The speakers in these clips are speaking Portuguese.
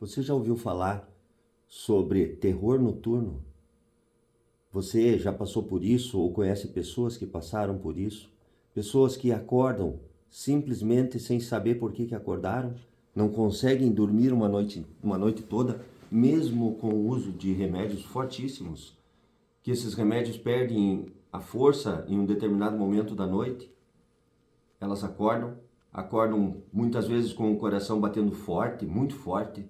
Você já ouviu falar sobre terror noturno? Você já passou por isso ou conhece pessoas que passaram por isso? Pessoas que acordam simplesmente sem saber por que acordaram, não conseguem dormir uma noite toda, mesmo com o uso de remédios fortíssimos, que esses remédios perdem a força em um determinado momento da noite. Elas acordam muitas vezes com o coração batendo forte, muito forte,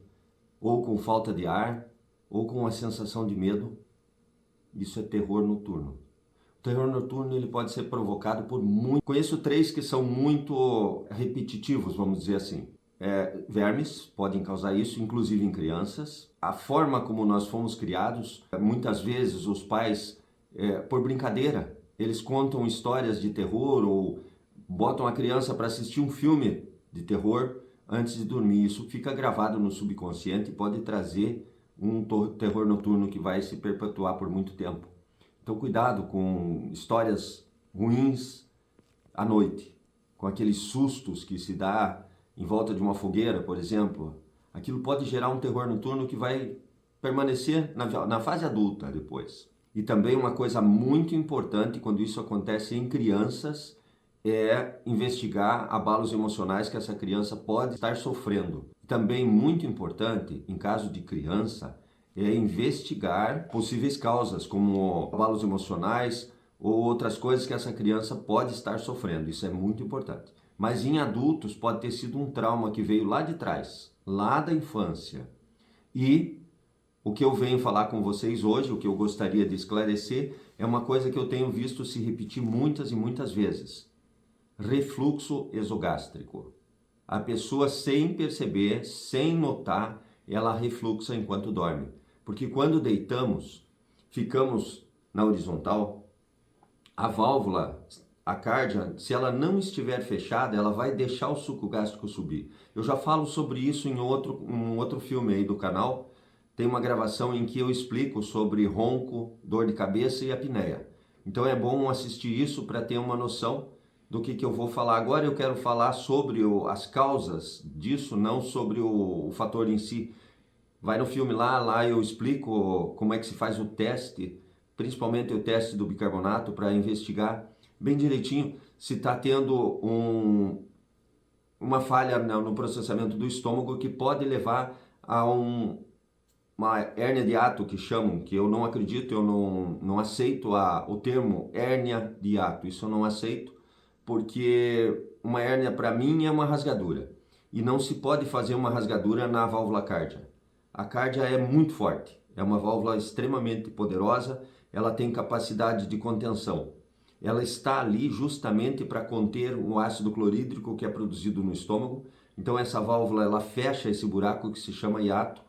ou com falta de ar, ou com uma sensação de medo. Isso é terror noturno. O terror noturno ele pode ser provocado por muito. Conheço três que são muito repetitivos, vamos dizer assim. Vermes podem causar isso, inclusive em crianças. A forma como nós fomos criados, muitas vezes os pais, por brincadeira, eles contam histórias de terror ou botam a criança para assistir um filme de terror antes de dormir. Isso fica gravado no subconsciente e pode trazer um terror noturno que vai se perpetuar por muito tempo. Então cuidado com histórias ruins à noite, com aqueles sustos que se dá em volta de uma fogueira, por exemplo. Aquilo pode gerar um terror noturno que vai permanecer na fase adulta depois. E também uma coisa muito importante quando isso acontece em crianças é investigar abalos emocionais que essa criança pode estar sofrendo. Também muito importante, em caso de criança, é investigar possíveis causas, como abalos emocionais ou outras coisas que essa criança pode estar sofrendo. Isso é muito importante. Mas em adultos pode ter sido um trauma que veio lá de trás, lá da infância. E o que eu venho falar com vocês hoje, o que eu gostaria de esclarecer, é uma coisa que eu tenho visto se repetir muitas e muitas vezes. Refluxo esogástrico. A pessoa, sem perceber, sem notar, ela refluxa enquanto dorme. Porque quando deitamos, ficamos na horizontal, a válvula, a cárdia, se ela não estiver fechada, ela vai deixar o suco gástrico subir. Eu já falo sobre isso em um outro filme aí do canal. Tem uma gravação em que eu explico sobre ronco, dor de cabeça e apneia. Então é bom assistir isso para ter uma noção do que eu vou falar. Agora eu quero falar sobre as causas disso, não sobre o fator em si. Vai no filme lá eu explico como é que se faz o teste, principalmente o teste do bicarbonato, para investigar bem direitinho se está tendo uma falha no processamento do estômago que pode levar a uma hérnia de hiato, que chamam, que eu não acredito, eu não aceito o termo hérnia de hiato, isso eu não aceito, porque uma hérnia para mim é uma rasgadura, e não se pode fazer uma rasgadura na válvula cárdia. A cárdia é muito forte, é uma válvula extremamente poderosa, ela tem capacidade de contenção. Ela está ali justamente para conter o ácido clorídrico que é produzido no estômago. Então essa válvula ela fecha esse buraco que se chama hiato,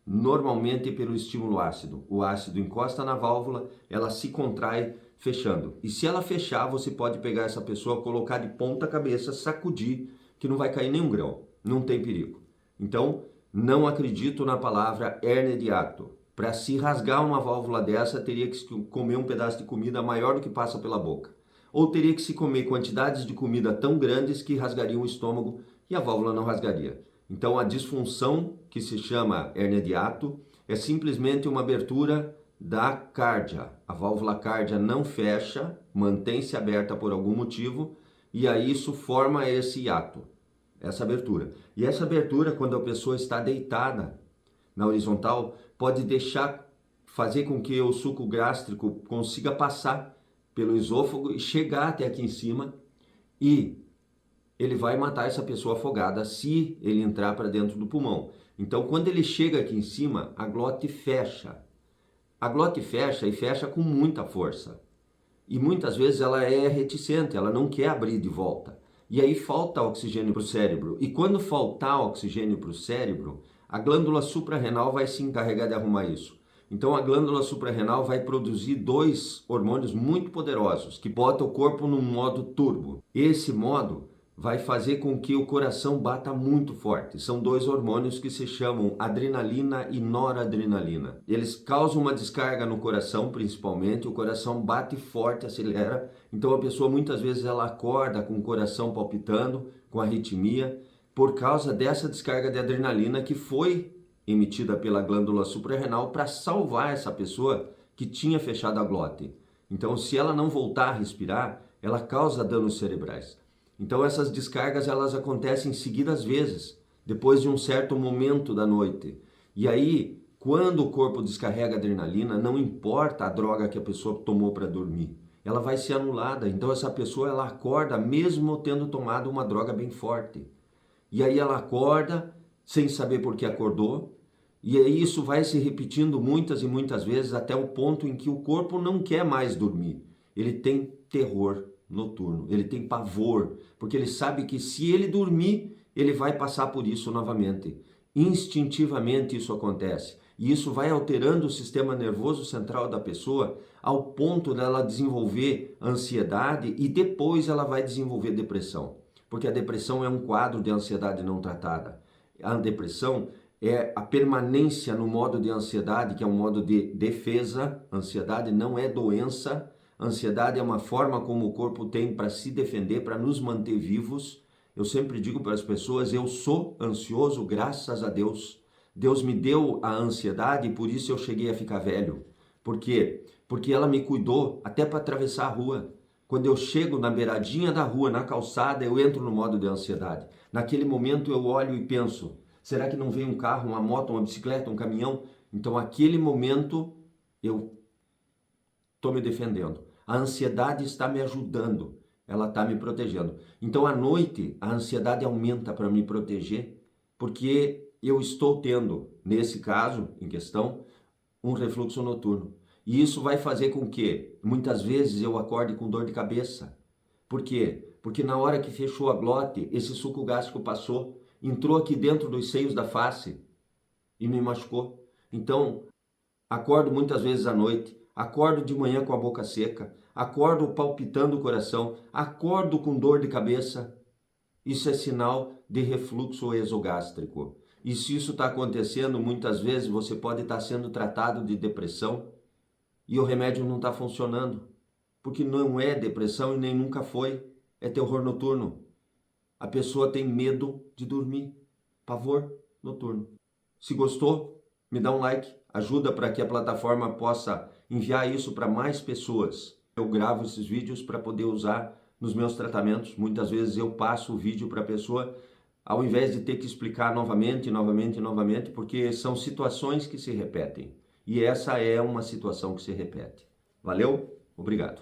normalmente pelo estímulo ácido. O ácido encosta na válvula, ela se contrai fechando. E se ela fechar, você pode pegar essa pessoa, colocar de ponta cabeça, sacudir, que não vai cair nenhum grão, não tem perigo. Então, não acredito na palavra hérnia de hiato. Para se rasgar uma válvula dessa, teria que comer um pedaço de comida maior do que passa pela boca. Ou teria que se comer quantidades de comida tão grandes que rasgariam o estômago e a válvula não rasgaria. Então a disfunção, que se chama hérnia de hiato, é simplesmente uma abertura da cárdia. A válvula cárdia não fecha, mantém-se aberta por algum motivo, e aí isso forma esse hiato, essa abertura. E essa abertura, quando a pessoa está deitada na horizontal, pode fazer com que o suco gástrico consiga passar pelo esôfago e chegar até aqui em cima, e ele vai matar essa pessoa afogada se ele entrar para dentro do pulmão. Então, quando ele chega aqui em cima, a glote fecha. A glote fecha e fecha com muita força. E muitas vezes ela é reticente, ela não quer abrir de volta. E aí falta oxigênio para o cérebro. E quando faltar oxigênio para o cérebro, a glândula suprarrenal vai se encarregar de arrumar isso. Então a glândula suprarrenal vai produzir dois hormônios muito poderosos que botam o corpo num modo turbo. Esse modo vai fazer com que o coração bata muito forte. São dois hormônios que se chamam adrenalina e noradrenalina. Eles causam uma descarga no coração, principalmente, o coração bate forte, acelera. Então a pessoa muitas vezes ela acorda com o coração palpitando, com arritmia, por causa dessa descarga de adrenalina que foi emitida pela glândula suprarrenal para salvar essa pessoa que tinha fechado a glote. Então, se ela não voltar a respirar, ela causa danos cerebrais. Então, essas descargas elas acontecem seguidas vezes, depois de um certo momento da noite. E aí, quando o corpo descarrega adrenalina, não importa a droga que a pessoa tomou para dormir, ela vai ser anulada. Então, essa pessoa ela acorda mesmo tendo tomado uma droga bem forte. E aí ela acorda sem saber por que acordou, e aí isso vai se repetindo muitas e muitas vezes até o ponto em que o corpo não quer mais dormir. Ele tem terror noturno, ele tem pavor, porque ele sabe que se ele dormir, ele vai passar por isso novamente. Instintivamente isso acontece. E isso vai alterando o sistema nervoso central da pessoa ao ponto dela desenvolver ansiedade e depois ela vai desenvolver depressão. Porque a depressão é um quadro de ansiedade não tratada. A depressão é a permanência no modo de ansiedade, que é um modo de defesa. Ansiedade não é doença. Ansiedade é uma forma como o corpo tem para se defender, para nos manter vivos. Eu sempre digo para as pessoas, eu sou ansioso graças a Deus. Deus me deu a ansiedade e por isso eu cheguei a ficar velho. Por quê? Porque ela me cuidou até para atravessar a rua. Quando eu chego na beiradinha da rua, na calçada, eu entro no modo de ansiedade. Naquele momento eu olho e penso, será que não vem um carro, uma moto, uma bicicleta, um caminhão? Então, naquele momento, eu estou me defendendo. A ansiedade está me ajudando, ela está me protegendo. Então, à noite, a ansiedade aumenta para me proteger, porque eu estou tendo, nesse caso em questão, um refluxo noturno. E isso vai fazer com que, muitas vezes, eu acorde com dor de cabeça. Por quê? Porque na hora que fechou a glote, esse suco gástrico passou, entrou aqui dentro dos seios da face e me machucou. Então, acordo muitas vezes à noite, acordo de manhã com a boca seca, acordo palpitando o coração, acordo com dor de cabeça. Isso é sinal de refluxo esogástrico. E se isso está acontecendo, muitas vezes você pode estar sendo tratado de depressão e o remédio não está funcionando. Porque não é depressão e nem nunca foi. É terror noturno. A pessoa tem medo de dormir. Pavor noturno. Se gostou, me dá um like. Ajuda para que a plataforma possa enviar isso para mais pessoas. Eu gravo esses vídeos para poder usar nos meus tratamentos. Muitas vezes eu passo o vídeo para a pessoa ao invés de ter que explicar novamente, novamente, novamente, porque são situações que se repetem. E essa é uma situação que se repete. Valeu? Obrigado.